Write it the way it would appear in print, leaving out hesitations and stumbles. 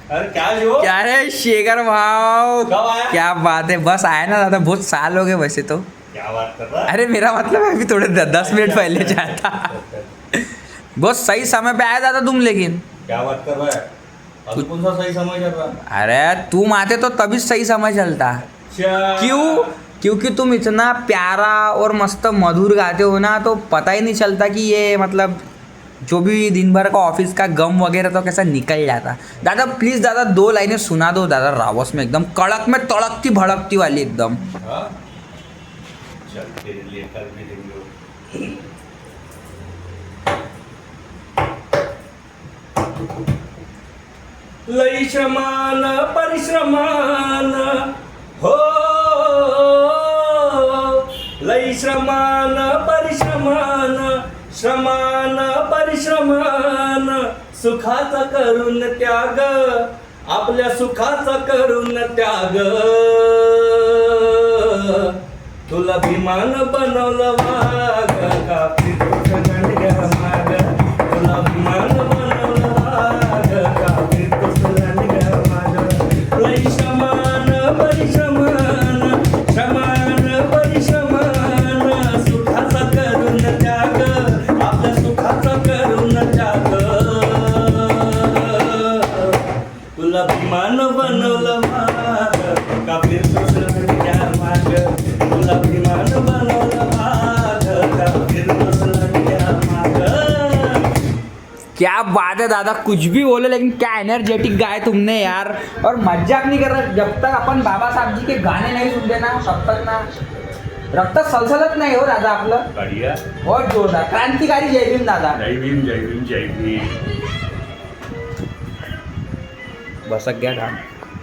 अरे क्या जो क्या रे शेखर भाव, कब आया? क्या बात है। बस आया ना दादा, बहुत साल हो गए वैसे तो। क्या बात कर रहा है? अरे मेरा मतलब है अभी थोड़े 10 मिनट पहले जाता। बहुत सही समय पे आया दादा तुम, लेकिन क्या बात कर रहा है? अभी कौन सा सही समय चल रहा है? अरे तुम आते तो तभी सही समय चलता। अच्छा। क्यों? क्योंकि तुम इतना प्यारा और मस्त मधुर गाते हो ना, तो पता ही नहीं चलता कि ये मतलब जो भी दिन भर का ऑफिस का गम वगैरह तो कैसा निकल जाता। दादा प्लीज दादा 2 लाइनें सुना दो दादा, रावस में एकदम कड़क में तड़कती भड़कती वाली एकदम। हाँ? चल तेरे लिए कल भी देंगे। लई श्रमान परिश्रमान हो, लई श्रमान परिश्रमान, श्रमान परिश्रमान, सुखाचा करून त्याग, आपल्या सुखाचा करून त्याग, तुला विमान बनवलं वाग, का फिरतो गंड्या माग, तुला विमान बनवलं वाग, का फिरतो गंड्या माग, लई श्रमान परिश्रमान, श्रमान परिश्रमान, सुखाचा करून त्याग, आपल्या सुखाचा करून त्याग, तुला विमान बनवलं वाग, का फिरतो गंड्या माग, तुला विमान बनवलं वाग, का फिरतो गंड्या माग. क्या बात है दादा, कुछ भी बोलो लेकिन क्या एनर्जेटिक गाए तुमने यार। और मजाक नहीं कर रहा, जब तक अपन बाबा साहब जी के गाने नहीं सुनते ना तब तक ना रक्त सलसलत नहीं हो दादा आपलं। बढ़िया. बहुत जोरदार, क्रांतिकारी जय भीम दादा। जय भीम जय भीम जय भीम. बसक गया काम।